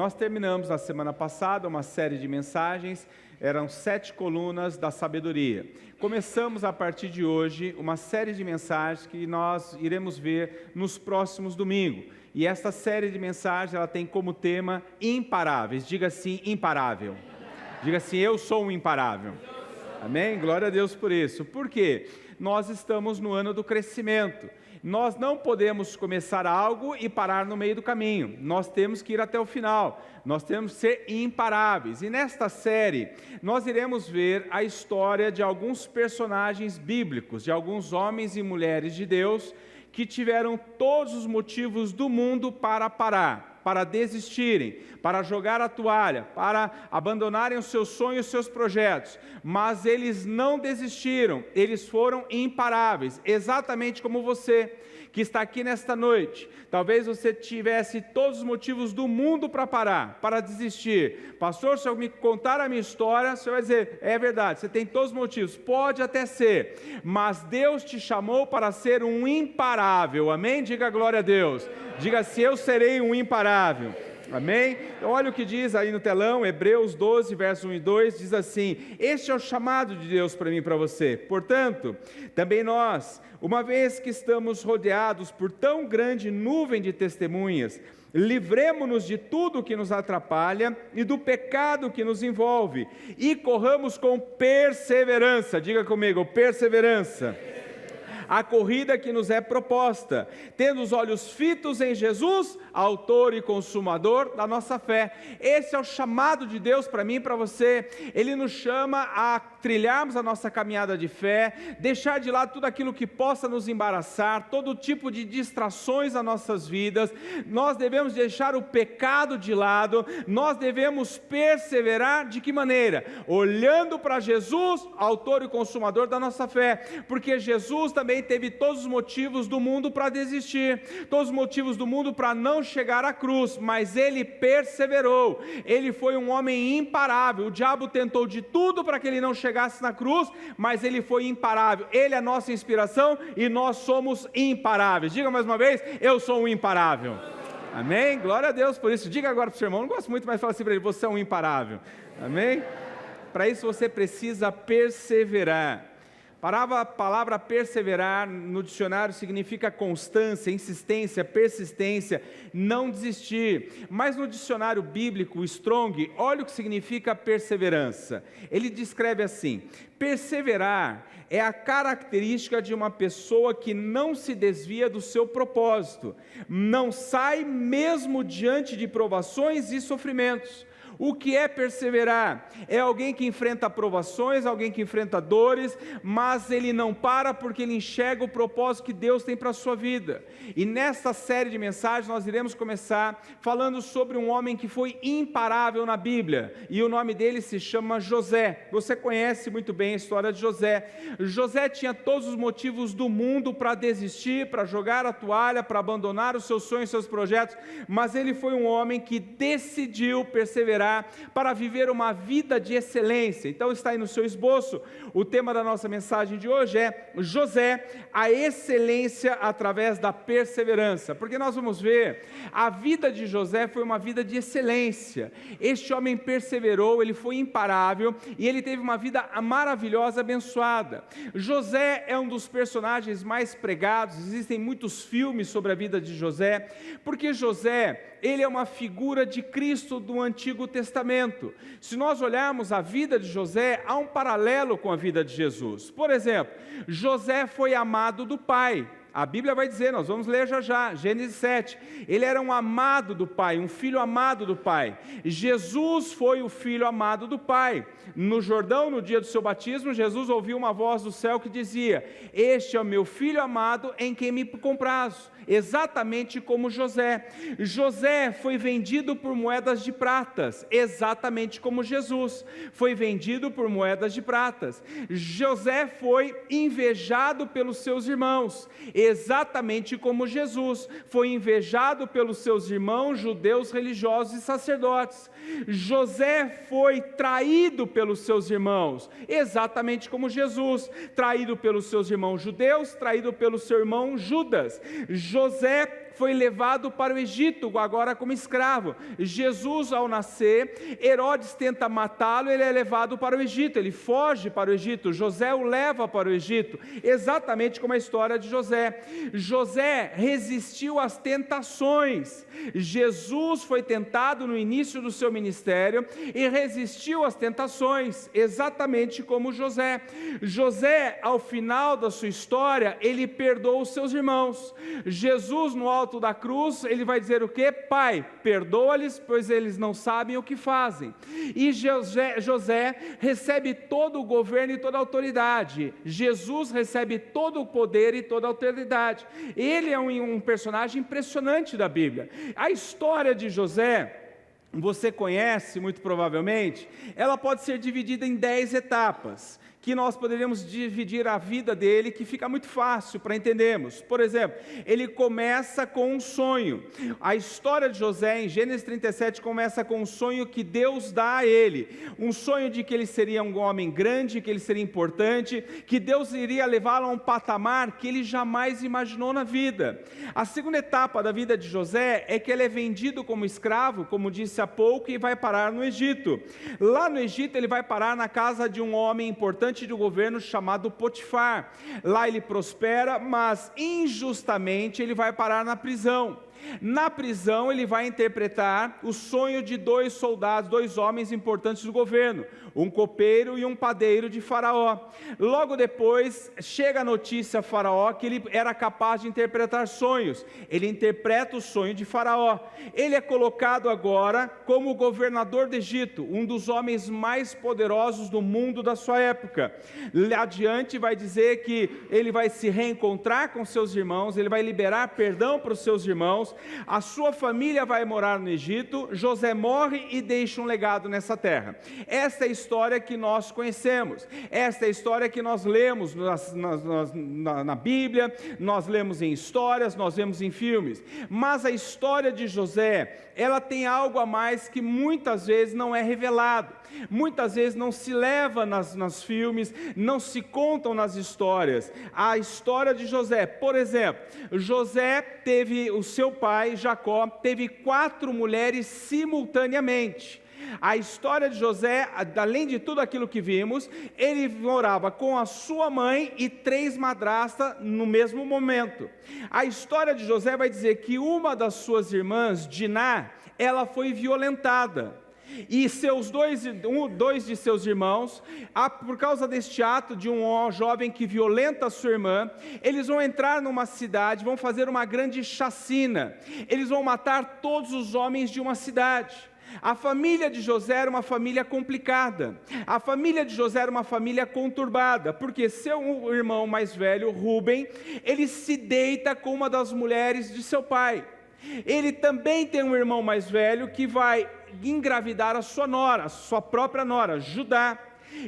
Nós terminamos na semana passada uma série de mensagens, eram 7 colunas da sabedoria. Começamos a partir de hoje uma série de mensagens que nós iremos ver nos próximos domingos. E esta série de mensagens, ela tem como tema imparáveis. Diga assim, imparável. Diga assim, eu sou um imparável. Amém? Glória a Deus por isso. Por quê? Nós estamos no ano do crescimento. Nós não podemos começar algo e parar no meio do caminho. Nós temos que ir até o final. Nós temos que ser imparáveis. E nesta série, nós iremos ver a história de alguns personagens bíblicos, de alguns homens e mulheres de Deus, que tiveram todos os motivos do mundo para parar, para desistirem, para jogar a toalha, para abandonarem os seus sonhos, os seus projetos. Mas eles não desistiram, eles foram imparáveis, exatamente como você que está aqui nesta noite. Talvez você tivesse todos os motivos do mundo para parar, para desistir. Pastor, se eu me contar a minha história, você vai dizer, é verdade, você tem todos os motivos. Pode até ser, mas Deus te chamou para ser um imparável, amém? Diga glória a Deus. Diga assim, eu serei um imparável. Amém? Então, olha o que diz aí no telão, Hebreus 12, versos 1 e 2, diz assim, este é o chamado de Deus para mim e para você. Portanto, também nós, uma vez que estamos rodeados por tão grande nuvem de testemunhas, livremo-nos de tudo que nos atrapalha e do pecado que nos envolve, e corramos com perseverança, diga comigo, perseverança, a corrida que nos é proposta, tendo os olhos fitos em Jesus, autor e consumador da nossa fé. Esse é o chamado de Deus para mim e para você. Ele nos chama a trilharmos a nossa caminhada de fé, deixar de lado tudo aquilo que possa nos embaraçar, todo tipo de distrações nas nossas vidas. Nós devemos deixar o pecado de lado, nós devemos perseverar. De que maneira? Olhando para Jesus, autor e consumador da nossa fé, porque Jesus também teve todos os motivos do mundo para desistir, todos os motivos do mundo para não chegar à cruz, mas ele perseverou. Ele foi um homem imparável. O diabo tentou de tudo para que ele não chegasse na cruz, mas ele foi imparável. Ele é a nossa inspiração e nós somos imparáveis. Diga mais uma vez, eu sou um imparável. Amém? Glória a Deus por isso. Diga agora para o seu irmão, não gosto muito, mas fala assim para ele, você é um imparável. Amém? Para isso você precisa perseverar. A palavra perseverar no dicionário significa constância, insistência, persistência, não desistir. Mas no dicionário bíblico, o Strong, olha o que significa perseverança. Ele descreve assim, perseverar é a característica de uma pessoa que não se desvia do seu propósito, não sai mesmo diante de provações e sofrimentos. O que é perseverar? É alguém que enfrenta provações, alguém que enfrenta dores, mas ele não para porque ele enxerga o propósito que Deus tem para a sua vida. E nesta série de mensagens nós iremos começar falando sobre um homem que foi imparável na Bíblia, e o nome dele se chama José. Você conhece muito bem a história de José. José tinha todos os motivos do mundo para desistir, para jogar a toalha, para abandonar os seus sonhos, seus projetos, mas ele foi um homem que decidiu perseverar para viver uma vida de excelência. Então está aí no seu esboço, o tema da nossa mensagem de hoje é José, a excelência através da perseverança, porque nós vamos ver, a vida de José foi uma vida de excelência. Este homem perseverou, ele foi imparável, e ele teve uma vida maravilhosa, abençoada. José é um dos personagens mais pregados, existem muitos filmes sobre a vida de José, porque José, ele é uma figura de Cristo do Antigo Testamento. Se nós olharmos a vida de José, há um paralelo com a vida de Jesus. Por exemplo, José foi amado do pai. A Bíblia vai dizer, nós vamos ler já já, Gênesis 7, ele era um amado do Pai, um filho amado do Pai. Jesus foi o filho amado do Pai. No Jordão, no dia do seu batismo, Jesus ouviu uma voz do céu que dizia, este é o meu filho amado em quem me comprazo. Exatamente como José. José foi vendido por moedas de pratas, exatamente como Jesus foi vendido por moedas de pratas. José foi invejado pelos seus irmãos, exatamente como Jesus foi invejado pelos seus irmãos judeus religiosos e sacerdotes. José foi traído pelos seus irmãos, exatamente como Jesus, traído pelos seus irmãos judeus, traído pelo seu irmão Judas. José foi levado para o Egito, agora como escravo. Jesus, ao nascer, Herodes tenta matá-lo, ele é levado para o Egito, ele foge para o Egito, José o leva para o Egito, exatamente como a história de José. José resistiu às tentações. Jesus foi tentado no início do seu ministério e resistiu às tentações, exatamente como José. José, ao final da sua história, ele perdoa os seus irmãos. Jesus, no alto da cruz, ele vai dizer o quê? Pai, perdoa-lhes, pois eles não sabem o que fazem. E José recebe todo o governo e toda a autoridade. Jesus recebe todo o poder e toda a autoridade. Ele é um personagem impressionante da Bíblia. A história de José, você conhece muito provavelmente, ela pode ser dividida em 10 etapas, que nós poderíamos dividir a vida dele, que fica muito fácil para entendermos. Por exemplo, ele começa com um sonho. A história de José, em Gênesis 37, começa com um sonho que Deus dá a ele. Um sonho de que ele seria um homem grande, que ele seria importante, que Deus iria levá-lo a um patamar que ele jamais imaginou na vida. A segunda etapa da vida de José é que ele é vendido como escravo, como disse há pouco, e vai parar no Egito. Lá no Egito ele vai parar na casa de um homem importante do governo chamado Potifar. Lá ele prospera, mas injustamente ele vai parar na prisão. Na prisão ele vai interpretar o sonho de 2 soldados, 2 homens importantes do governo, um copeiro e um padeiro de Faraó. Logo depois chega a notícia a Faraó que ele era capaz de interpretar sonhos. Ele interpreta o sonho de Faraó. Ele é colocado agora como governador do Egito, um dos homens mais poderosos do mundo da sua época. Adiante vai dizer que ele vai se reencontrar com seus irmãos, ele vai liberar perdão para os seus irmãos. A sua família vai morar no Egito, José morre e deixa um legado nessa terra. Esta é a história que nós conhecemos, esta é a história que nós lemos na Bíblia, nós lemos em histórias, nós vemos em filmes. Mas a história de José, ela tem algo a mais que muitas vezes não é revelado, muitas vezes não se leva nos filmes, não se contam nas histórias. A história de José, por exemplo, José teve, o seu pai Jacó teve 4 mulheres simultaneamente. A história de José, além de tudo aquilo que vimos, ele morava com a sua mãe e 3 madrastas no mesmo momento. A história de José vai dizer que uma das suas irmãs, Diná, ela foi violentada. E dois de seus irmãos, por causa deste ato de um jovem que violenta a sua irmã, eles vão entrar numa cidade, vão fazer uma grande chacina. Eles vão matar todos os homens de uma cidade. A família de José era uma família complicada, a família de José era uma família conturbada, porque seu irmão mais velho, Rúben, ele se deita com uma das mulheres de seu pai. Ele também tem um irmão mais velho que vai engravidar a sua nora, a sua própria nora, Judá.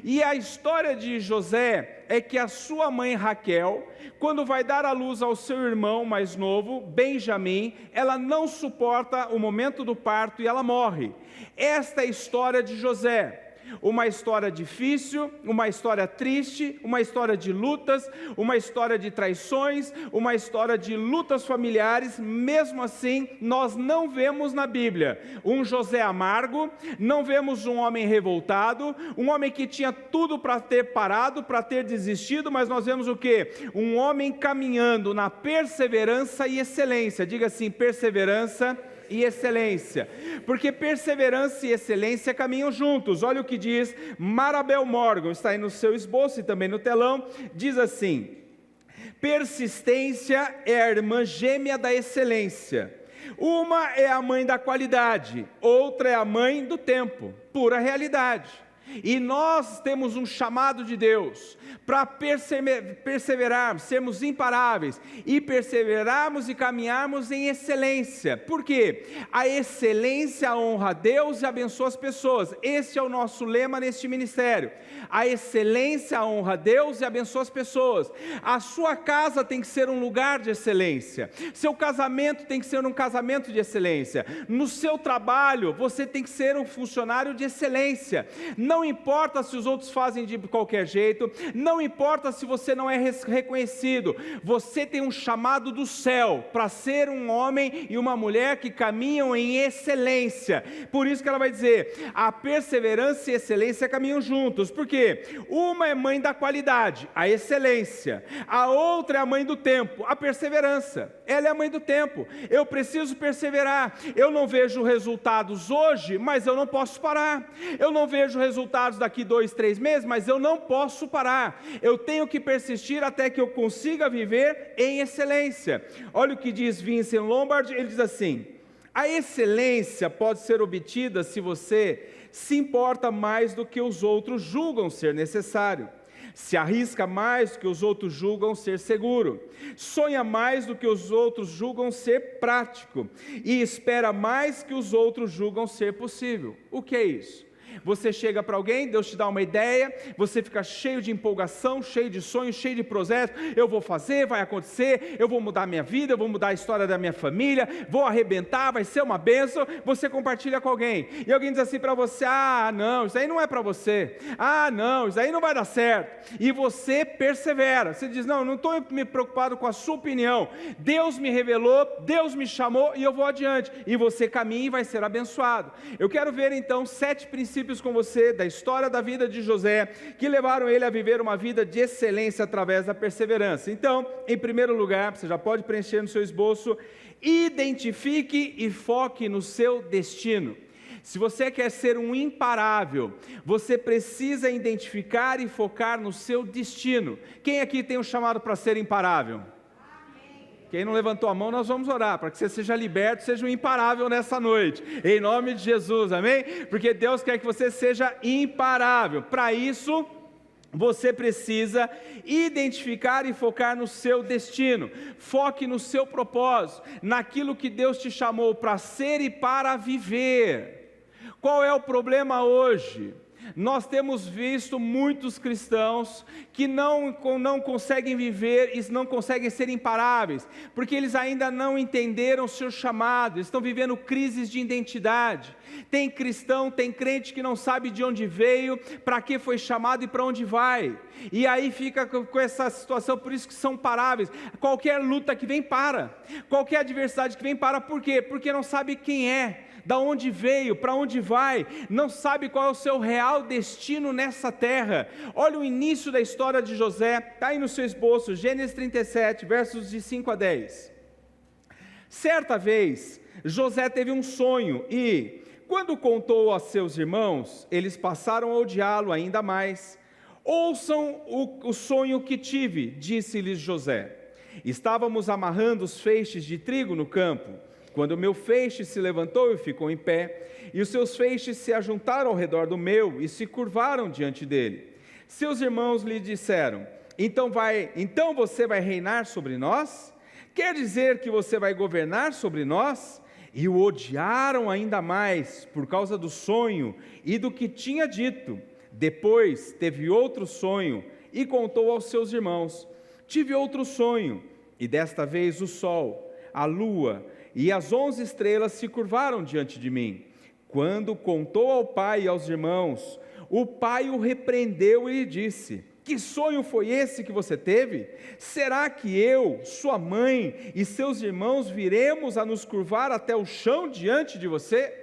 E a história de José é que a sua mãe Raquel, quando vai dar à luz ao seu irmão mais novo, Benjamim, ela não suporta o momento do parto e ela morre. Esta é a história de José. Uma história difícil, uma história triste, uma história de lutas, uma história de traições, uma história de lutas familiares. Mesmo assim, nós não vemos na Bíblia um José amargo, não vemos um homem revoltado, um homem que tinha tudo para ter parado, para ter desistido, mas nós vemos o quê? Um homem caminhando na perseverança e excelência. Diga assim, perseverança e excelência, porque perseverança e excelência caminham juntos. Olha o que diz Marabel Morgan, está aí no seu esboço e também no telão, diz assim: persistência é a irmã gêmea da excelência. Uma é a mãe da qualidade, outra é a mãe do tempo, pura realidade. E nós temos um chamado de Deus para perseverarmos, sermos imparáveis e perseverarmos e caminharmos em excelência. Por quê? A excelência honra a Deus e abençoa as pessoas. Esse é o nosso lema neste ministério. A excelência honra a Deus e abençoa as pessoas. A sua casa tem que ser um lugar de excelência. Seu casamento tem que ser um casamento de excelência. No seu trabalho, você tem que ser um funcionário de excelência. Não não importa se os outros fazem de qualquer jeito, não importa se você não é reconhecido, você tem um chamado do céu para ser um homem e uma mulher que caminham em excelência. Por isso que ela vai dizer, a perseverança e a excelência caminham juntos, porque uma é mãe da qualidade, a excelência, a outra é a mãe do tempo, a perseverança. Ela é a mãe do tempo. Eu preciso perseverar. Eu não vejo resultados hoje, mas eu não posso parar. Eu não vejo resultados daqui 2, 3 meses, mas eu não posso parar. Eu tenho que persistir até que eu consiga viver em excelência. Olha o que diz Vincent Lombard, ele diz assim: a excelência pode ser obtida se você se importa mais do que os outros julgam ser necessário, se arrisca mais do que os outros julgam ser seguro, sonha mais do que os outros julgam ser prático, e espera mais que os outros julgam ser possível. O que é isso? Você chega para alguém, Deus te dá uma ideia, você fica cheio de empolgação, cheio de sonhos, cheio de projetos. Eu vou fazer, vai acontecer, eu vou mudar a minha vida, eu vou mudar a história da minha família, vou arrebentar, vai ser uma bênção. Você compartilha com alguém, e alguém diz assim para você: ah não, isso aí não é para você, ah não, isso aí não vai dar certo, e você persevera, você diz: não estou me preocupado com a sua opinião, Deus me revelou, Deus me chamou e eu vou adiante, e você caminha e vai ser abençoado. Eu quero ver então 7 princípios com você da história da vida de José, que levaram ele a viver uma vida de excelência através da perseverança. Então, em primeiro lugar, você já pode preencher no seu esboço: identifique e foque no seu destino. Se você quer ser um imparável, você precisa identificar e focar no seu destino. Quem aqui tem um chamado para ser imparável? Quem não levantou a mão, nós vamos orar, para que você seja liberto, seja um imparável nessa noite, em nome de Jesus, amém? Porque Deus quer que você seja imparável. Para isso, você precisa identificar e focar no seu destino. Foque no seu propósito, naquilo que Deus te chamou para ser e para viver. Qual é o problema hoje? Nós temos visto muitos cristãos que não conseguem viver e não conseguem ser imparáveis, porque eles ainda não entenderam o seu chamado, estão vivendo crises de identidade. Tem cristão, tem crente que não sabe de onde veio, para que foi chamado e para onde vai, e aí fica com essa situação. Por isso que são imparáveis. Qualquer luta que vem para, qualquer adversidade que vem para. Por quê? Porque não sabe quem é, da onde veio, para onde vai, não sabe qual é o seu real destino nessa terra. Olha o início da história de José, está aí no seu esboço, Gênesis 37, versos de 5 a 10. Certa vez, José teve um sonho e, quando contou a seus irmãos, eles passaram a odiá-lo ainda mais. Ouçam o sonho que tive, disse-lhes José. Estávamos amarrando os feixes de trigo no campo, quando o meu feixe se levantou e ficou em pé, e os seus feixes se ajuntaram ao redor do meu e se curvaram diante dele. Seus irmãos lhe disseram: então você vai reinar sobre nós? Quer dizer que você vai governar sobre nós? E o odiaram ainda mais por causa do sonho e do que tinha dito. Depois teve outro sonho e contou aos seus irmãos: tive outro sonho, e desta vez o sol, a lua e as 11 estrelas se curvaram diante de mim. Quando contou ao pai e aos irmãos, o pai o repreendeu e lhe disse: que sonho foi esse que você teve? Será que eu, sua mãe e seus irmãos viremos a nos curvar até o chão diante de você?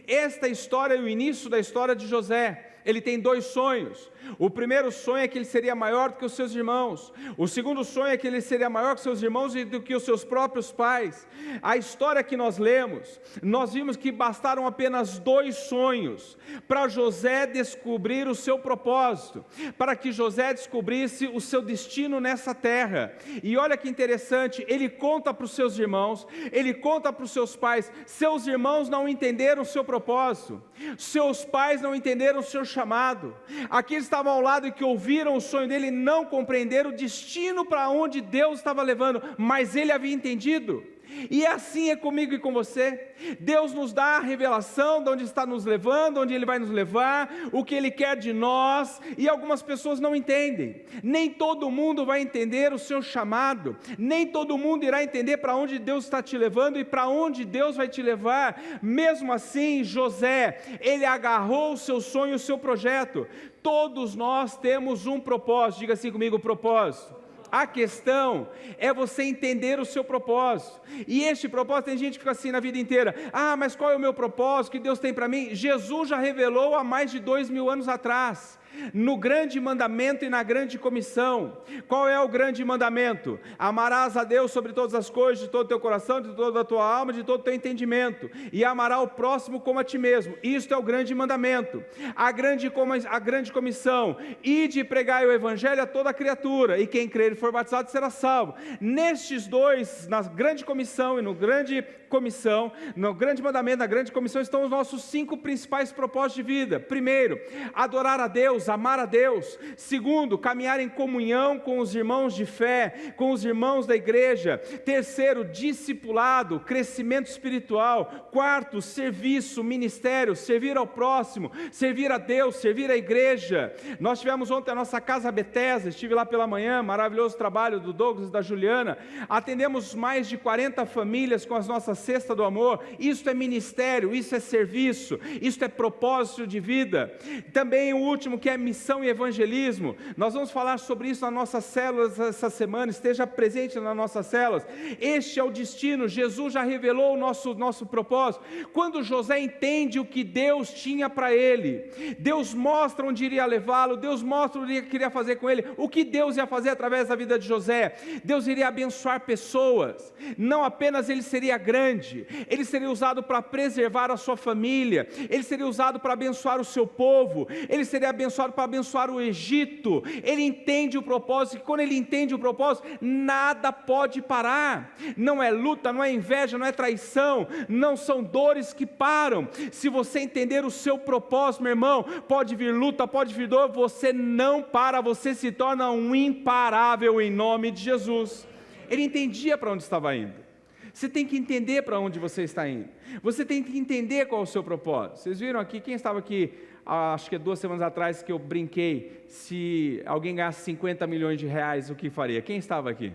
Esta história é o início da história de José. Ele tem 2 sonhos. O primeiro sonho é que ele seria maior do que os seus irmãos. O segundo sonho é que ele seria maior que seus irmãos e do que os seus próprios pais. A história que nós lemos, nós vimos que bastaram apenas 2 sonhos para José descobrir o seu propósito, para que José descobrisse o seu destino nessa terra. E olha que interessante, ele conta para os seus irmãos, ele conta para os seus pais. Seus irmãos não entenderam o seu propósito, seus pais não entenderam o seu chamado. Aqueles estavam ao lado e que ouviram o sonho dele não compreenderam o destino para onde Deus estava levando, mas ele havia entendido. E assim é comigo e com você. Deus nos dá a revelação de onde está nos levando, onde Ele vai nos levar, o que Ele quer de nós, e algumas pessoas não entendem. Nem todo mundo vai entender o seu chamado, nem todo mundo irá entender para onde Deus está te levando e para onde Deus vai te levar. Mesmo assim, José, ele agarrou o seu sonho, o seu projeto. Todos nós temos um propósito, diga assim comigo, propósito. A questão é você entender o seu propósito, e este propósito, tem gente que fica assim na vida inteira, mas qual é o meu propósito, que Deus tem para mim? Jesus já revelou há mais de 2000 anos atrás, no grande mandamento e na grande comissão. Qual é o grande mandamento? Amarás a Deus sobre todas as coisas, de todo o teu coração, de toda a tua alma, de todo o teu entendimento, e amará o próximo como a ti mesmo. Isto é o grande mandamento. A grande comissão: ide e pregai o evangelho a toda criatura, e quem crer e for batizado será salvo. Nestes dois, na grande comissão e no grande comissão, no grande mandamento, na grande comissão, estão os nossos 5 principais propósitos de vida. Primeiro, adorar a Deus, amar a Deus. Segundo, caminhar em comunhão com os irmãos de fé, com os irmãos da igreja. Terceiro, discipulado, crescimento espiritual. Quarto, serviço, ministério, servir ao próximo, servir a Deus, servir a igreja. Nós tivemos ontem a nossa casa Bethesda, estive lá pela manhã, maravilhoso trabalho do Douglas e da Juliana. Atendemos mais de 40 famílias com as nossas cesta do amor. Isso é ministério, isso é serviço, isso é propósito de vida. Também o último, que é missão e evangelismo. Nós vamos falar sobre isso nas nossas células essa semana. Esteja presente nas nossas células. Este é o destino. Jesus já revelou o nosso propósito. Quando José entende o que Deus tinha para ele, Deus mostra onde iria levá-lo, Deus mostra o que queria fazer com ele. O que Deus ia fazer através da vida de José? Deus iria abençoar pessoas. Não apenas ele seria grande, ele seria usado para preservar a sua família, ele seria usado para abençoar o seu povo, ele seria abençoado para abençoar o Egito. Ele entende o propósito, e quando ele entende o propósito, nada pode parar. Não é luta, não é inveja, não é traição, não são dores que param. Se você entender o seu propósito, meu irmão, pode vir luta, pode vir dor, você não para, você se torna um imparável em nome de Jesus. Ele entendia para onde estava indo. Você tem que entender para onde você está indo. Você tem que entender qual é o seu propósito. Vocês viram aqui, quem estava aqui, acho que 2 semanas atrás, que eu brinquei, se alguém ganhasse 50 milhões de reais, o que faria? Quem estava aqui?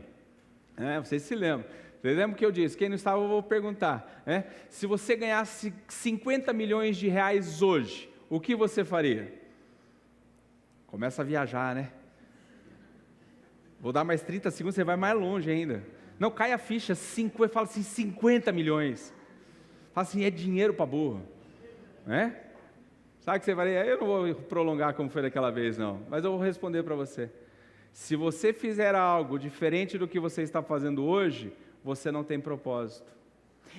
Vocês se lembram. Vocês lembram que eu disse? Quem não estava, eu vou perguntar. Se você ganhasse 50 milhões de reais hoje, o que você faria? Começa a viajar, né? Vou dar mais 30 segundos, você vai mais longe ainda. Não, cai a ficha, fala assim, 50 milhões. Fala assim, é dinheiro para burro. Sabe o que você vai... Eu não vou prolongar como foi daquela vez, não. Mas eu vou responder para você. Se você fizer algo diferente do que você está fazendo hoje, você não tem propósito.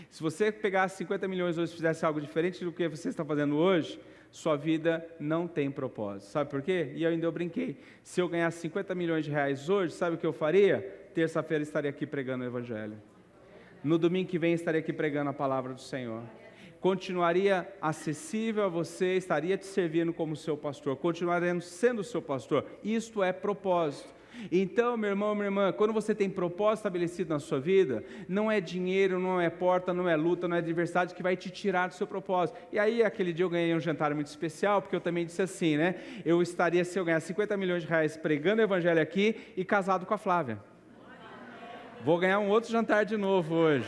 Se você pegasse 50 milhões hoje e fizesse algo diferente do que você está fazendo hoje, sua vida não tem propósito. Sabe por quê? E eu ainda brinquei. Se eu ganhasse 50 milhões de reais hoje, sabe o que eu faria? Terça-feira estaria aqui pregando o Evangelho. No domingo que vem estaria aqui pregando a palavra do Senhor. Continuaria acessível a você, estaria te servindo como seu pastor, continuaria sendo seu pastor. Isto é propósito. Então, meu irmão, minha irmã, quando você tem propósito estabelecido na sua vida, não é dinheiro, não é porta, não é luta, não é adversidade que vai te tirar do seu propósito. E aí, aquele dia eu ganhei um jantar muito especial, porque eu também disse assim, eu estaria, se eu ganhar 50 milhões de reais pregando o Evangelho aqui e casado com a Flávia. Vou ganhar um outro jantar de novo hoje.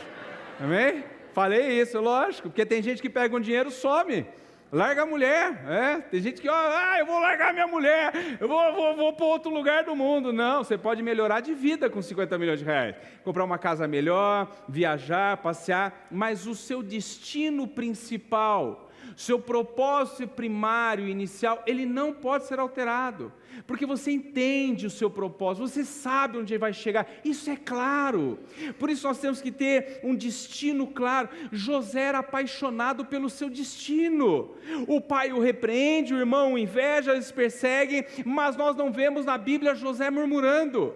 Amém? Falei isso, lógico, porque tem gente que pega um dinheiro e some. Larga a mulher, tem gente que, eu vou largar minha mulher, eu vou para outro lugar do mundo. Não, você pode melhorar de vida com 50 milhões de reais. Comprar uma casa melhor, viajar, passear, mas o seu destino principal, seu propósito primário, inicial, ele não pode ser alterado, porque você entende o seu propósito, você sabe onde ele vai chegar, isso é claro. Por isso nós temos que ter um destino claro. José era apaixonado pelo seu destino. O pai o repreende, o irmão o inveja, eles perseguem, mas nós não vemos na Bíblia José murmurando.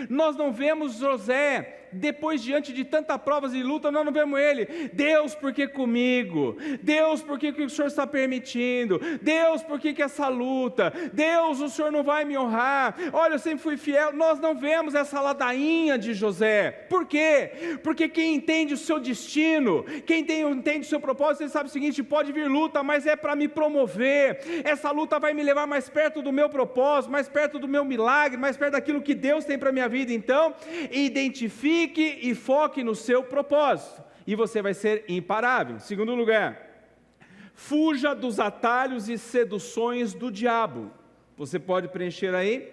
Nós não vemos José depois diante de tantas provas e luta, nós não vemos ele, Deus, por que comigo? Deus, por que o Senhor está permitindo? Deus, por que essa luta? Deus, o Senhor não vai me honrar? Olha, eu sempre fui fiel. Nós não vemos essa ladainha de José. Por quê? Porque quem entende o seu destino, quem entende o seu propósito, ele sabe o seguinte: pode vir luta, mas é para me promover. Essa luta vai me levar mais perto do meu propósito, mais perto do meu milagre, mais perto daquilo que Deus tem para a minha vida. Então, identifique e foque no seu propósito, e você vai ser imparável. Segundo lugar, fuja dos atalhos e seduções do diabo. Você pode preencher aí: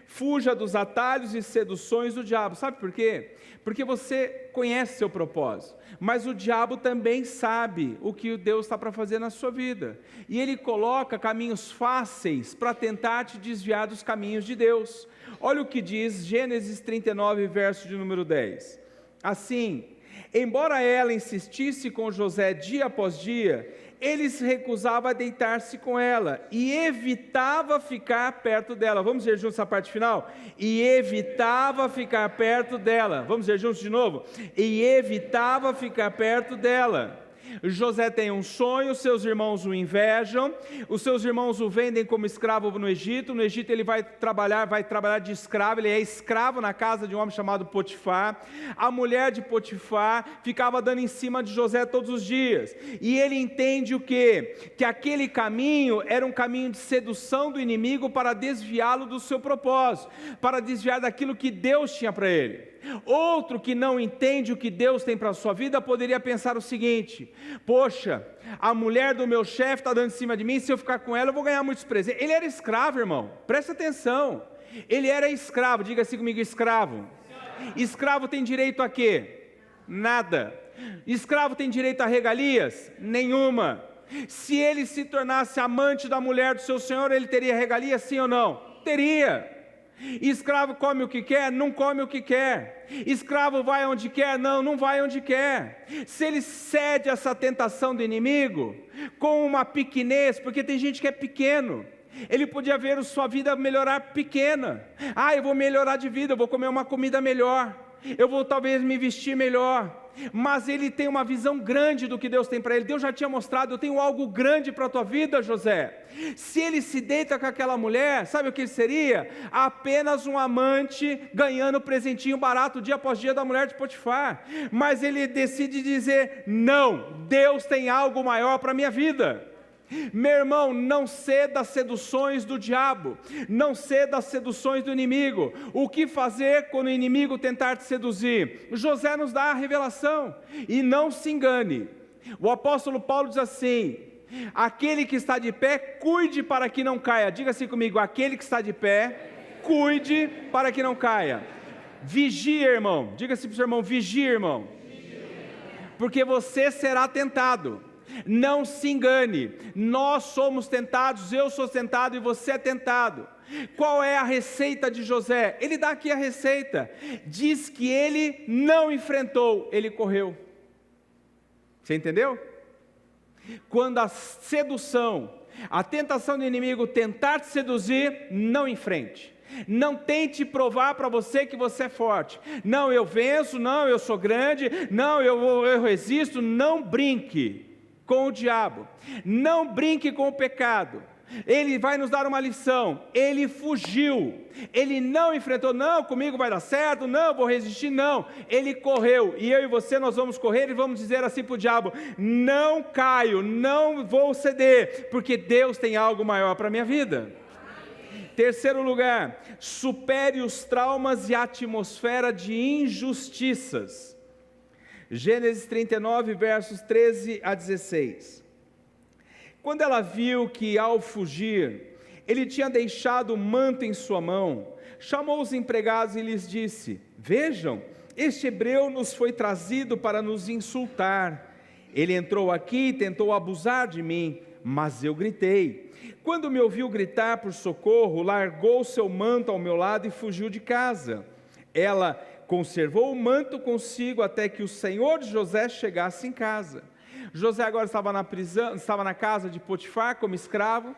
fuja dos atalhos e seduções do diabo. Sabe por quê? Porque você conhece seu propósito, mas o diabo também sabe o que Deus está para fazer na sua vida, e ele coloca caminhos fáceis para tentar te desviar dos caminhos de Deus. Olha o que diz Gênesis 39, verso de número 10. Assim, embora ela insistisse com José dia após dia, ele se recusava a deitar-se com ela e evitava ficar perto dela. Vamos ver juntos essa parte final? E evitava ficar perto dela. Vamos ver juntos de novo? E evitava ficar perto dela. José tem um sonho, seus irmãos o invejam, os seus irmãos o vendem como escravo no Egito ele vai trabalhar de escravo, ele é escravo na casa de um homem chamado Potifar. A mulher de Potifar ficava dando em cima de José todos os dias, e ele entende o quê? Que aquele caminho era um caminho de sedução do inimigo para desviá-lo do seu propósito, para desviar daquilo que Deus tinha para ele. Outro que não entende o que Deus tem para a sua vida poderia pensar o seguinte: poxa, a mulher do meu chefe está dando em cima de mim, se eu ficar com ela eu vou ganhar muitos presentes. Ele era escravo, irmão, presta atenção, ele era escravo. Diga assim comigo: escravo. Escravo tem direito a quê? Nada. Escravo tem direito a regalias? Nenhuma. Se ele se tornasse amante da mulher do seu senhor, ele teria regalias, sim ou não? Teria. Escravo come o que quer? Não come o que quer. Escravo vai onde quer? Não vai onde quer. Se ele cede a essa tentação do inimigo, com uma pequenez, porque tem gente que é pequeno, ele podia ver a sua vida melhorar pequena. Eu vou melhorar de vida, eu vou comer uma comida melhor, eu vou talvez me vestir melhor. Mas ele tem uma visão grande do que Deus tem para ele. Deus já tinha mostrado: eu tenho algo grande para a tua vida, José. Se ele se deita com aquela mulher, sabe o que ele seria? Apenas um amante ganhando presentinho barato dia após dia da mulher de Potifar. Mas ele decide dizer: não, Deus tem algo maior para a minha vida. Meu irmão, não ceda às seduções do diabo, não ceda às seduções do inimigo. O que fazer quando o inimigo tentar te seduzir? José nos dá a revelação, e não se engane. O apóstolo Paulo diz assim: aquele que está de pé, cuide para que não caia. Diga assim comigo: aquele que está de pé, cuide para que não caia. Vigia, irmão. Diga assim para o seu irmão: vigia, irmão, porque você será tentado. Não se engane, nós somos tentados, eu sou tentado e você é tentado. Qual é a receita de José? Ele dá aqui a receita, diz que ele não enfrentou, ele correu. Você entendeu? Quando a sedução, a tentação do inimigo tentar te seduzir, não enfrente. Não tente provar para você que você é forte. Não, eu venço, não, eu sou grande, não, eu resisto. Não brinque com o diabo, não brinque com o pecado. Ele vai nos dar uma lição. Ele fugiu, ele não enfrentou: não, comigo vai dar certo, não, vou resistir, não. Ele correu, e eu e você, nós vamos correr e vamos dizer assim para o diabo: não caio, não vou ceder, porque Deus tem algo maior para a minha vida. Terceiro lugar, supere os traumas e a atmosfera de injustiças. Gênesis 39, versos 13 a 16. Quando ela viu que ao fugir, ele tinha deixado o manto em sua mão, chamou os empregados e lhes disse: vejam, este hebreu nos foi trazido para nos insultar. Ele entrou aqui e tentou abusar de mim, mas eu gritei. Quando me ouviu gritar por socorro, largou seu manto ao meu lado e fugiu de casa. Ela conservou o manto consigo até que o senhor de José chegasse em casa. José agora estava na prisão, estava na casa de Potifar como escravo.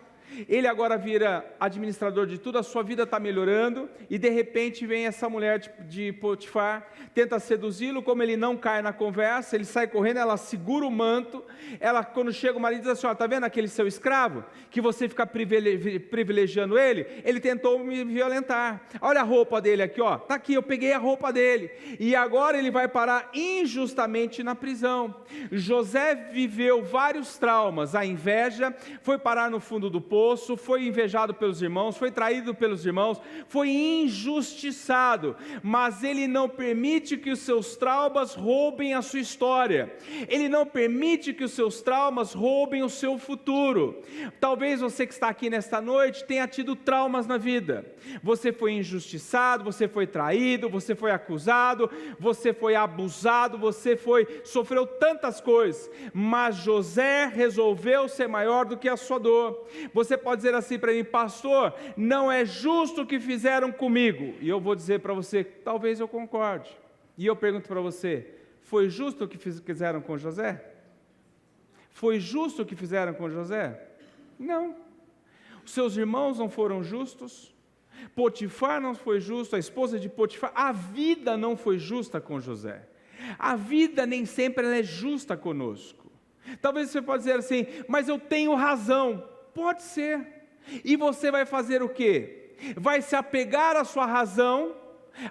Ele agora vira administrador de tudo, a sua vida está melhorando, e de repente vem essa mulher de Potifar, tenta seduzi-lo, como ele não cai na conversa, ele sai correndo, ela segura o manto, ela, quando chega o marido, diz assim: está vendo aquele seu escravo, que você fica privilegiando ele? Ele tentou me violentar, olha a roupa dele aqui, está aqui, eu peguei a roupa dele, e agora ele vai parar injustamente na prisão. José viveu vários traumas, a inveja, foi parar no fundo do poço, foi invejado pelos irmãos, foi traído pelos irmãos, foi injustiçado, mas ele não permite que os seus traumas roubem a sua história, ele não permite que os seus traumas roubem o seu futuro. Talvez você que está aqui nesta noite tenha tido traumas na vida, você foi injustiçado, você foi traído, você foi acusado, você foi abusado, você sofreu tantas coisas, mas José resolveu ser maior do que a sua dor. Você pode dizer assim para mim: pastor, não é justo o que fizeram comigo, e eu vou dizer para você: talvez eu concorde. E eu pergunto para você: foi justo o que fizeram com José? Foi justo o que fizeram com José? Não. Os seus irmãos não foram justos, Potifar não foi justo, a esposa de Potifar, a vida não foi justa com José. A vida nem sempre ela é justa conosco. Talvez você pode dizer assim: mas eu tenho razão. Pode ser. E você vai fazer o quê? Vai se apegar à sua razão,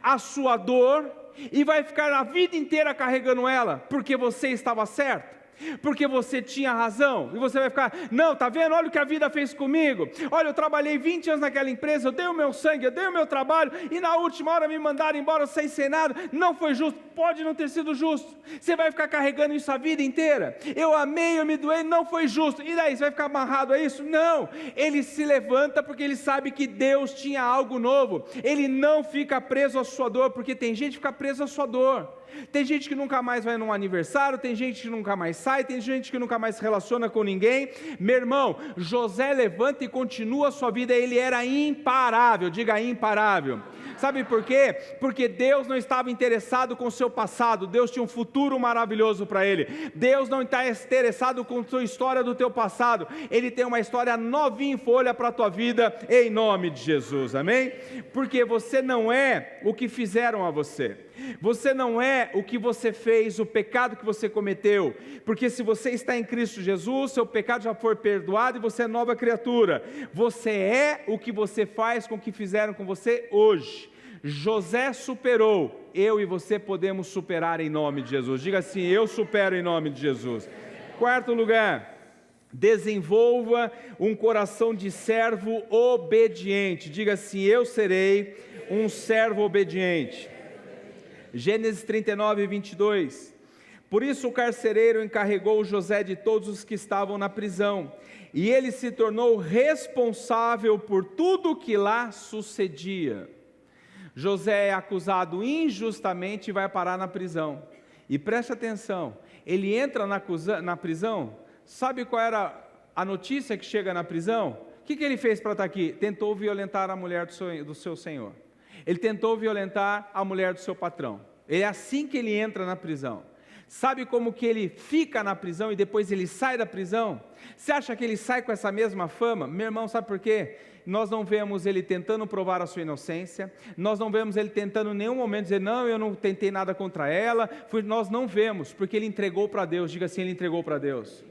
à sua dor, e vai ficar a vida inteira carregando ela, porque você estava certo, porque você tinha razão, e você vai ficar: não, está vendo, olha o que a vida fez comigo, olha, eu trabalhei 20 anos naquela empresa, eu dei o meu sangue, eu dei o meu trabalho, e na última hora me mandaram embora sem ser nada, não foi justo. Pode não ter sido justo, você vai ficar carregando isso a vida inteira. Eu amei, eu me doei, não foi justo, e daí, você vai ficar amarrado a isso? Não, ele se levanta porque ele sabe que Deus tinha algo novo, ele não fica preso à sua dor, porque tem gente que fica preso à sua dor. Tem gente que nunca mais vai num aniversário, tem gente que nunca mais sai, tem gente que nunca mais se relaciona com ninguém. Meu irmão, José levanta e continua a sua vida, ele era imparável, diga imparável. Sabe por quê? Porque Deus não estava interessado com o seu passado, Deus tinha um futuro maravilhoso para ele. Deus não está interessado com a sua história do teu passado, Ele tem uma história novinha em folha para a tua vida, em nome de Jesus, amém? Porque você não é o que fizeram a você, você não é o que você fez, o pecado que você cometeu, porque se você está em Cristo Jesus, seu pecado já foi perdoado e você é nova criatura. Você é o que você faz com o que fizeram com você hoje. José superou, eu e você podemos superar em nome de Jesus. Diga assim: eu supero em nome de Jesus. Quarto lugar, desenvolva um coração de servo obediente. Diga assim: eu serei um servo obediente. Gênesis 39, 22. Por isso o carcereiro encarregou José de todos os que estavam na prisão, e ele se tornou responsável por tudo o que lá sucedia. José é acusado injustamente e vai parar na prisão. E preste atenção, ele entra na prisão, sabe qual era a notícia que chega na prisão? O que ele fez para estar aqui? Tentou violentar a mulher do seu senhor. Ele tentou violentar a mulher do seu patrão. É assim que ele entra na prisão. Sabe como que ele fica na prisão e depois ele sai da prisão? Você acha que ele sai com essa mesma fama? Meu irmão, sabe por quê? Nós não vemos ele tentando provar a sua inocência, nós não vemos ele tentando em nenhum momento dizer: não, eu não tentei nada contra ela, nós não vemos, porque ele entregou para Deus. Diga assim: ele entregou para Deus.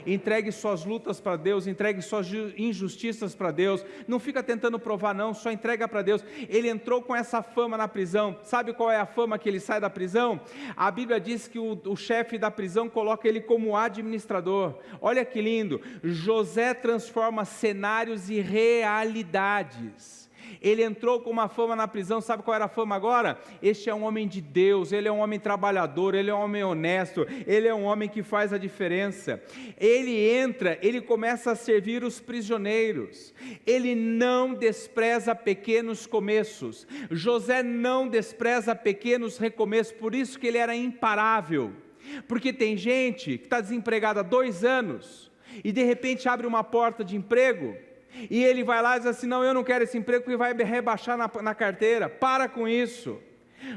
Entregue suas lutas para Deus, entregue suas injustiças para Deus, não fica tentando provar não, só entrega para Deus. Ele entrou com essa fama na prisão. Sabe qual é a fama que ele sai da prisão? A Bíblia diz que o chefe da prisão coloca ele como administrador. Olha que lindo, José transforma cenários e realidades. Ele entrou com uma fama na prisão. Sabe qual era a fama agora? Este é um homem de Deus, ele é um homem trabalhador, ele é um homem honesto, ele é um homem que faz a diferença. Ele entra, ele começa a servir os prisioneiros, ele não despreza pequenos começos. José não despreza pequenos recomeços, por isso que ele era imparável. Porque tem gente que está desempregada há 2 anos, e de repente abre uma porta de emprego, e ele vai lá e diz assim: não, eu não quero esse emprego, porque vai rebaixar na carteira. Para com isso.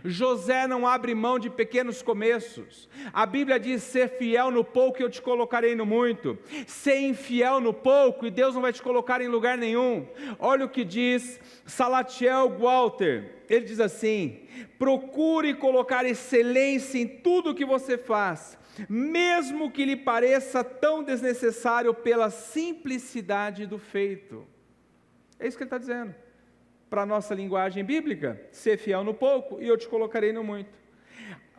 José não abre mão de pequenos começos. A Bíblia diz: ser fiel no pouco e eu te colocarei no muito. Ser infiel no pouco e Deus não vai te colocar em lugar nenhum. Olha o que diz Salatiel Walter. Ele diz assim: procure colocar excelência em tudo o que você faz, mesmo que lhe pareça tão desnecessário pela simplicidade do feito. É isso que ele está dizendo. Para a nossa linguagem bíblica, ser fiel no pouco e eu te colocarei no muito.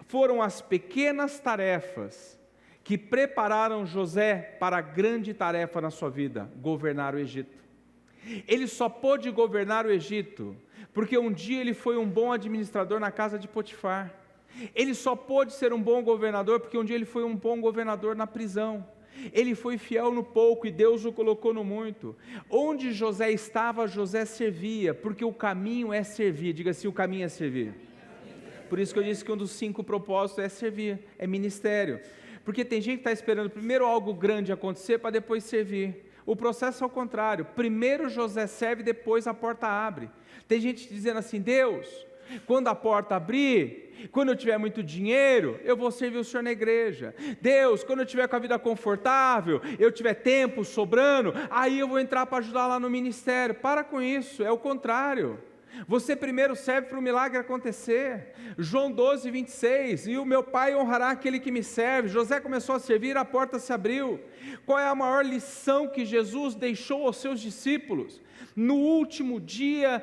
Foram as pequenas tarefas que prepararam José para a grande tarefa na sua vida: governar o Egito. Ele só pôde governar o Egito porque um dia ele foi um bom administrador na casa de Potifar. Ele só pôde ser um bom governador porque um dia ele foi um bom governador na prisão. Ele foi fiel no pouco e Deus o colocou no muito. Onde José estava, José servia, porque o caminho é servir. Diga assim: o caminho é servir. Por isso que eu disse que um dos 5 propósitos é servir, é ministério. Porque tem gente que está esperando primeiro algo grande acontecer para depois servir. O processo é ao contrário: primeiro José serve, depois a porta abre. Tem gente dizendo assim: Deus, quando a porta abrir, quando eu tiver muito dinheiro, eu vou servir o Senhor na igreja. Deus, quando eu tiver com a vida confortável, eu tiver tempo sobrando, aí eu vou entrar para ajudar lá no ministério. Para com isso, é o contrário. Você primeiro serve para o milagre acontecer. João 12, 26, e o meu Pai honrará aquele que me serve. José começou a servir, a porta se abriu. Qual é a maior lição que Jesus deixou aos seus discípulos? No último dia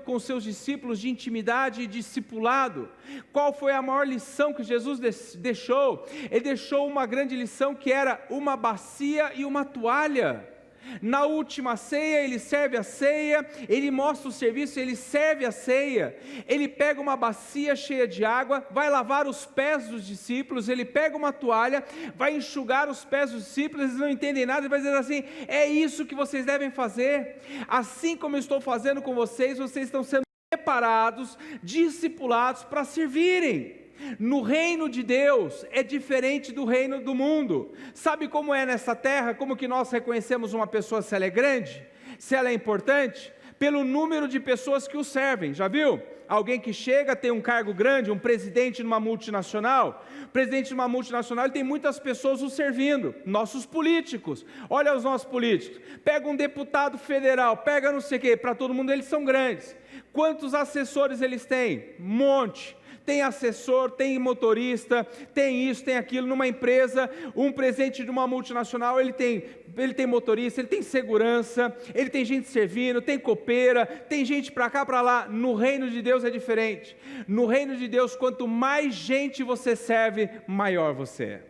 com seus discípulos de intimidade e discipulado, qual foi a maior lição que Jesus deixou? Ele deixou uma grande lição, que era uma bacia e uma toalha. Na última ceia, ele serve a ceia, ele mostra o serviço, ele serve a ceia. Ele pega uma bacia cheia de água, vai lavar os pés dos discípulos, ele pega uma toalha, vai enxugar os pés dos discípulos, eles não entendem nada, e vai dizer assim: é isso que vocês devem fazer. Assim como eu estou fazendo com vocês, vocês estão sendo preparados, discipulados para servirem. No reino de Deus é diferente do reino do mundo. Sabe como é nessa terra? Como que nós reconhecemos uma pessoa, se ela é grande, se ela é importante? Pelo número de pessoas que o servem. Já viu? Alguém que chega, tem um cargo grande, um presidente numa multinacional. O presidente de uma multinacional, ele tem muitas pessoas o servindo. Nossos políticos, olha os nossos políticos. Pega um deputado federal, pega não sei o quê, para todo mundo eles são grandes. Quantos assessores eles têm? Um monte. Tem assessor, tem motorista, tem isso, tem aquilo. Numa empresa, um presidente de uma multinacional, ele tem motorista, ele tem segurança, ele tem gente servindo, tem copeira, tem gente para cá, para lá. No reino de Deus é diferente. No reino de Deus, quanto mais gente você serve, maior você é.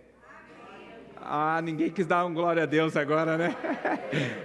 Ah, ninguém quis dar um glória a Deus agora, né?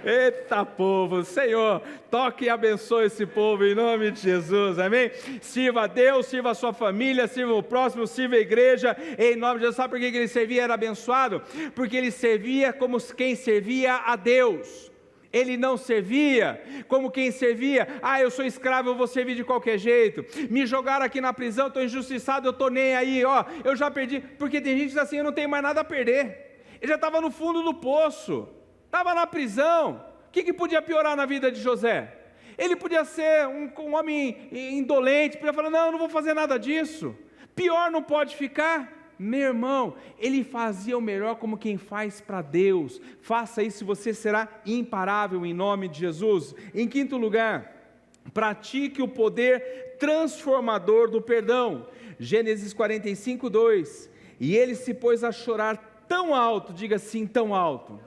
Eita povo, Senhor, toque e abençoe esse povo em nome de Jesus, amém? Sirva a Deus, sirva a sua família, sirva o próximo, sirva a igreja, em nome de Jesus. Sabe por que ele servia, era abençoado? Porque ele servia como quem servia a Deus. Ele não servia como quem servia: eu sou escravo, eu vou servir de qualquer jeito. Me jogaram aqui na prisão, estou injustiçado, eu estou nem aí, eu já perdi. Porque tem gente que diz assim: eu não tenho mais nada a perder. Ele já estava no fundo do poço, estava na prisão. O que podia piorar na vida de José? Ele podia ser um homem indolente, podia falar: não, eu não vou fazer nada disso. Pior não pode ficar. Meu irmão, ele fazia o melhor como quem faz para Deus. Faça isso e você será imparável em nome de Jesus. Em quinto lugar, pratique o poder transformador do perdão. Gênesis 45, 2. E ele se pôs a chorar tão alto, diga assim, tão alto.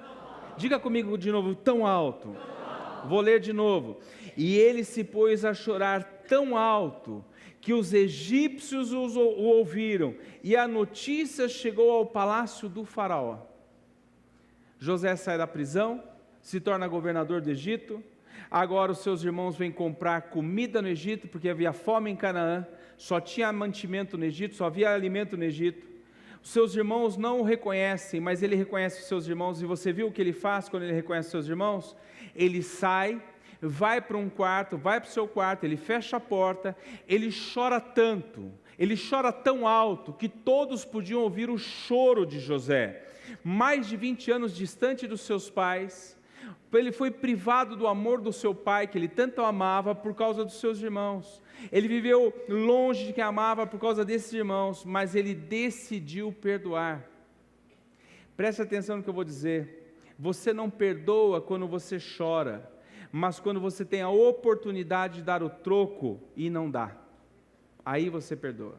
Diga comigo de novo, tão alto. Vou ler de novo. E ele se pôs a chorar tão alto que os egípcios o ouviram, e a notícia chegou ao palácio do faraó. José sai da prisão, se torna governador do Egito. Agora os seus irmãos vêm comprar comida no Egito, porque havia fome em Canaã, só tinha mantimento no Egito, só havia alimento no Egito. Os seus irmãos não o reconhecem, mas ele reconhece os seus irmãos. E você viu o que ele faz quando ele reconhece os seus irmãos? Ele sai, vai para um quarto, vai para o seu quarto, ele fecha a porta, ele chora tanto, ele chora tão alto, que todos podiam ouvir o choro de José. Mais de 20 anos distante dos seus pais, Ele foi privado do amor do seu pai, que ele tanto amava, por causa dos seus irmãos. Ele viveu longe de quem amava por causa desses irmãos, mas ele decidiu perdoar. Preste atenção no que eu vou dizer. Você não perdoa quando você chora, mas quando você tem a oportunidade de dar o troco e não dá. Aí você perdoa.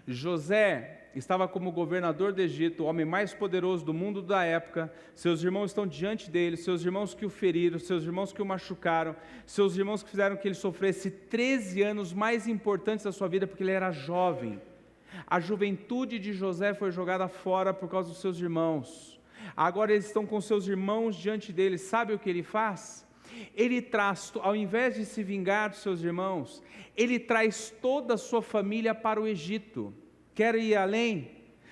José estava como governador do Egito, o homem mais poderoso do mundo da época. Seus irmãos estão diante dele, seus irmãos que o feriram, seus irmãos que o machucaram, seus irmãos que fizeram que ele sofresse 13 anos mais importantes da sua vida, porque ele era jovem. A juventude de José foi jogada fora por causa dos seus irmãos. Agora eles estão com seus irmãos diante dele. Sabe o que ele faz? Ele traz, ao invés de se vingar dos seus irmãos, ele traz toda a sua família para o Egito. Quer ir além?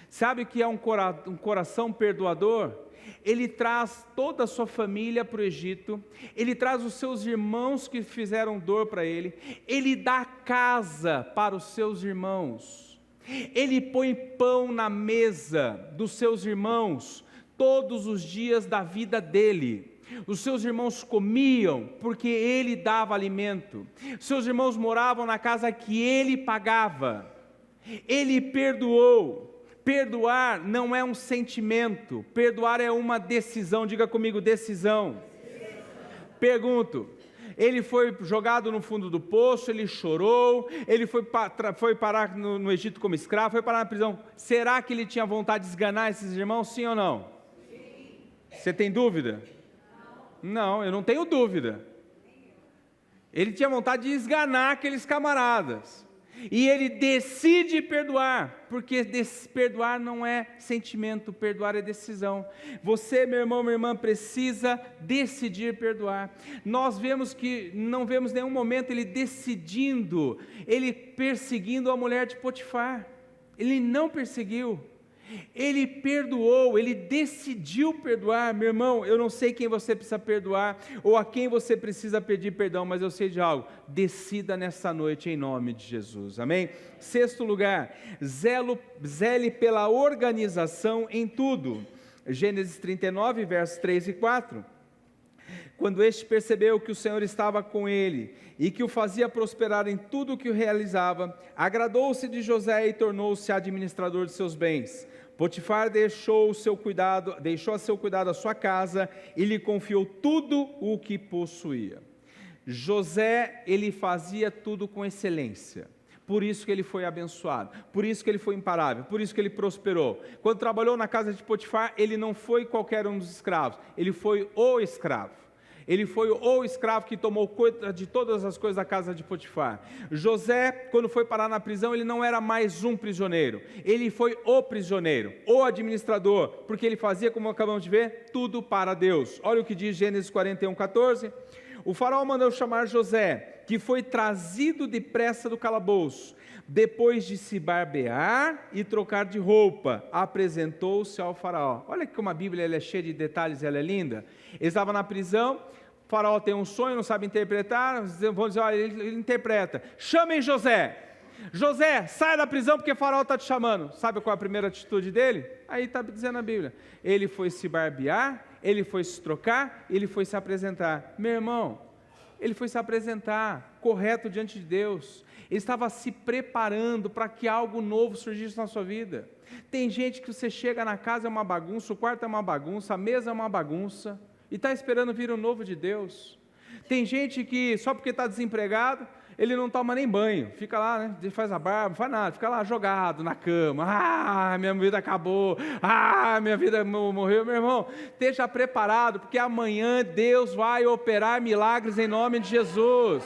Sabe o que é um coração perdoador? Ele traz toda a sua família para o Egito, ele traz os seus irmãos que fizeram dor para ele dá casa para os seus irmãos, ele põe pão na mesa dos seus irmãos todos os dias da vida dele. Os seus irmãos comiam porque ele dava alimento, seus irmãos moravam na casa que ele pagava. Ele perdoou. Perdoar não é um sentimento, perdoar é uma decisão. Diga comigo, decisão. Pergunto, ele foi jogado no fundo do poço, ele chorou, ele foi parar no Egito como escravo, foi parar na prisão. Será que ele tinha vontade de esganar esses irmãos, sim ou não? Sim. Você tem dúvida? Não, eu não tenho dúvida. Ele tinha vontade de esganar aqueles camaradas. E ele decide perdoar, porque perdoar não é sentimento, perdoar é decisão. Você, meu irmão, minha irmã, precisa decidir perdoar. Nós vemos que não vemos nenhum momento ele decidindo, ele perseguindo a mulher de Potifar. Ele não perseguiu, ele perdoou, ele decidiu perdoar. Meu irmão, eu não sei quem você precisa perdoar, ou a quem você precisa pedir perdão, mas eu sei de algo: decida nessa noite em nome de Jesus, amém? Sexto lugar, zele pela organização em tudo. Gênesis 39, versos 3 e 4. Quando este percebeu que o Senhor estava com ele e que o fazia prosperar em tudo o que o realizava, agradou-se de José e tornou-se administrador de seus bens. Potifar deixou a seu cuidado a sua casa e lhe confiou tudo o que possuía. José, ele fazia tudo com excelência. Por isso que ele foi abençoado, por isso que ele foi imparável, por isso que ele prosperou. Quando trabalhou na casa de Potifar, ele não foi qualquer um dos escravos, ele foi o escravo. Ele foi o escravo que tomou conta de todas as coisas da casa de Potifar. José, quando foi parar na prisão, ele não era mais um prisioneiro, ele foi o prisioneiro, o administrador, porque ele fazia, como acabamos de ver, tudo para Deus. Olha o que diz Gênesis 41, 14. O faraó mandou chamar José, que foi trazido depressa do calabouço. Depois de se barbear e trocar de roupa, apresentou-se ao faraó. Olha como a Bíblia ela é cheia de detalhes, ela é linda. Ele estava na prisão, o faraó tem um sonho, não sabe interpretar, vão dizer, olha, ele interpreta. Chamem José. José, sai da prisão porque o faraó está te chamando. Sabe qual é a primeira atitude dele? Aí está dizendo a Bíblia. Ele foi se barbear, ele foi se trocar, ele foi se apresentar. Meu irmão, ele foi se apresentar correto diante de Deus. Ele estava se preparando para que algo novo surgisse na sua vida. Tem gente que você chega na casa é uma bagunça, o quarto é uma bagunça, a mesa é uma bagunça, e está esperando vir o novo de Deus. Tem gente que só porque está desempregado, ele não toma nem banho, fica lá, né, faz a barba, não faz nada, fica lá jogado na cama. Minha vida acabou, minha vida morreu. Meu irmão, esteja preparado, porque amanhã Deus vai operar milagres em nome de Jesus.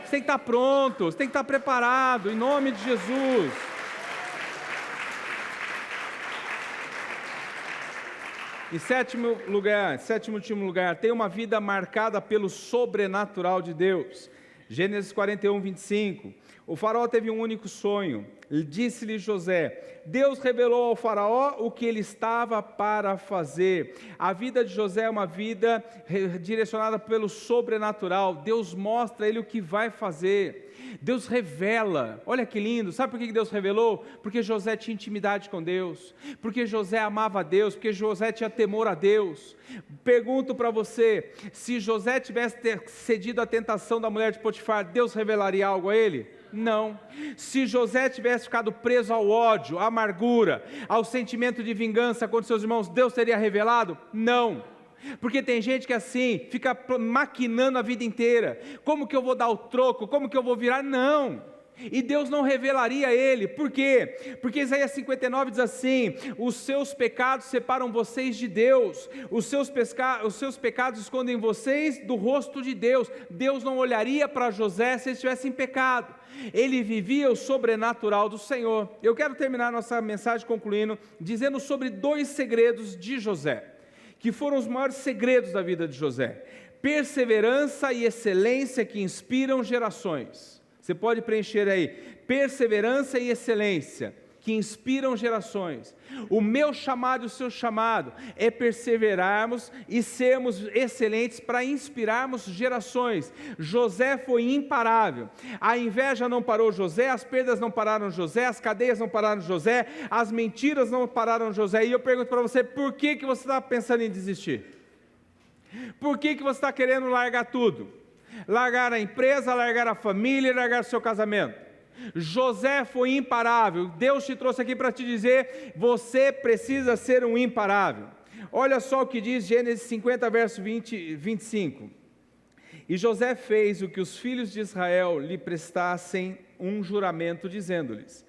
Você tem que estar pronto, você tem que estar preparado, em nome de Jesus. Em sétimo e último lugar, tem uma vida marcada pelo sobrenatural de Deus. Gênesis 41, 25. O faraó teve um único sonho. Disse-lhe José: Deus revelou ao faraó o que ele estava para fazer. A vida de José é uma vida direcionada pelo sobrenatural. Deus mostra a ele o que vai fazer. Deus revela. Olha que lindo. Sabe por que Deus revelou? Porque José tinha intimidade com Deus, porque José amava a Deus, porque José tinha temor a Deus. Pergunto para você: se José tivesse cedido à tentação da mulher de Potifar, Deus revelaria algo a ele? Não. Se José tivesse ficado preso ao ódio, à amargura, ao sentimento de vingança contra seus irmãos, Deus teria revelado? Não. Porque tem gente que assim, fica maquinando a vida inteira. Como que eu vou dar o troco? Como que eu vou virar? Não. E Deus não revelaria a ele. Por quê? Porque Isaías 59 diz assim: os seus pecados separam vocês de Deus, os seus pecados escondem vocês do rosto de Deus. Deus não olharia para José se ele estivesse em pecado. Ele vivia o sobrenatural do Senhor. Eu quero terminar nossa mensagem concluindo, dizendo sobre 2 segredos de José, que foram os maiores segredos da vida de José: perseverança e excelência que inspiram gerações. Você pode preencher aí: perseverança e excelência que inspiram gerações. O meu chamado e o seu chamado é perseverarmos e sermos excelentes para inspirarmos gerações. José foi imparável. A inveja não parou José, as perdas não pararam José, as cadeias não pararam José, as mentiras não pararam José. E eu pergunto para você: por que você está pensando em desistir? Por que você está querendo largar tudo? Largar a empresa, largar a família, largar o seu casamento? José foi imparável. Deus te trouxe aqui para te dizer: você precisa ser um imparável. Olha só o que diz Gênesis 50, verso 25. E José fez o que os filhos de Israel lhe prestassem um juramento, dizendo-lhes: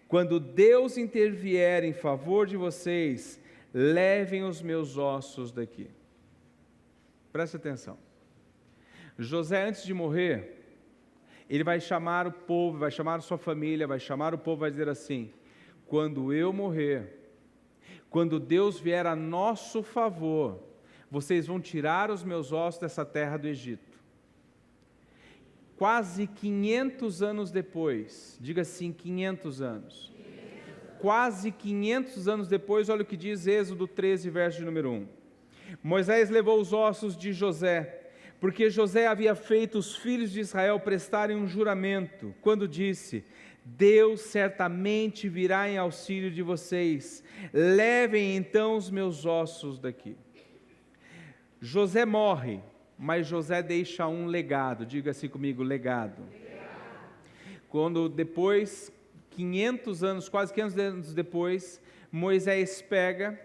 quando Deus intervier em favor de vocês, levem os meus ossos daqui. Preste atenção. José, antes de morrer, ele vai chamar o povo, vai chamar a sua família, vai chamar o povo, vai dizer assim: quando eu morrer, quando Deus vier a nosso favor, vocês vão tirar os meus ossos dessa terra do Egito. Quase 500 anos depois, diga assim, 500 anos. Quase 500 anos depois, olha o que diz Êxodo 13, verso de número 1. Moisés levou os ossos de José, porque José havia feito os filhos de Israel prestarem um juramento, quando disse: Deus certamente virá em auxílio de vocês, levem então os meus ossos daqui. José morre, mas José deixa um legado. Diga assim comigo: legado. Quando depois, 500 anos, quase 500 anos depois, Moisés pega.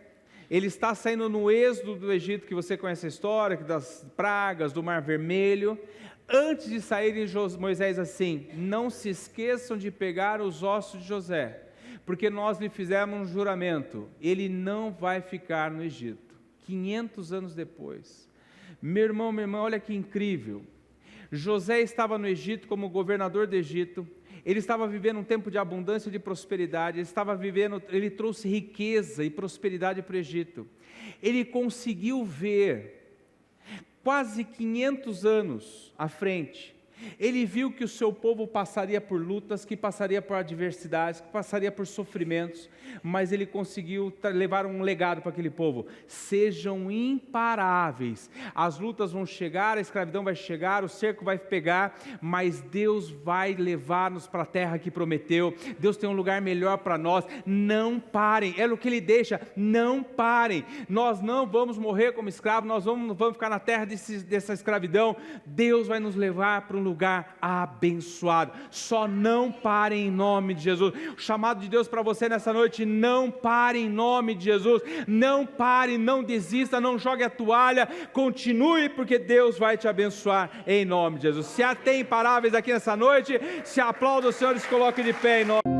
Ele está saindo no êxodo do Egito, que você conhece a história, das pragas, do Mar Vermelho. Antes de saírem, Moisés assim: não se esqueçam de pegar os ossos de José, porque nós lhe fizemos um juramento, ele não vai ficar no Egito. 500 anos depois. Meu irmão, minha irmã, olha que incrível. José estava no Egito como governador do Egito. Ele estava vivendo um tempo de abundância e de prosperidade, ele trouxe riqueza e prosperidade para o Egito. Ele conseguiu ver, quase 500 anos à frente, ele viu que o seu povo passaria por lutas, que passaria por adversidades, que passaria por sofrimentos, mas ele conseguiu levar um legado para aquele povo: sejam imparáveis. As lutas vão chegar, a escravidão vai chegar, o cerco vai pegar, mas Deus vai levar-nos para a terra que prometeu. Deus tem um lugar melhor para nós. Não parem, é o que ele deixa: não parem. Nós não vamos morrer como escravos, nós vamos ficar na terra dessa escravidão. Deus vai nos levar para um lugar abençoado. Só não parem em nome de Jesus. O chamado de Deus para você nessa noite: não pare em nome de Jesus. Não pare, não desista, não jogue a toalha, continue, porque Deus vai te abençoar em nome de Jesus. Se há tem imparáveis aqui nessa noite, se aplauda o Senhor e se coloque de pé em nome.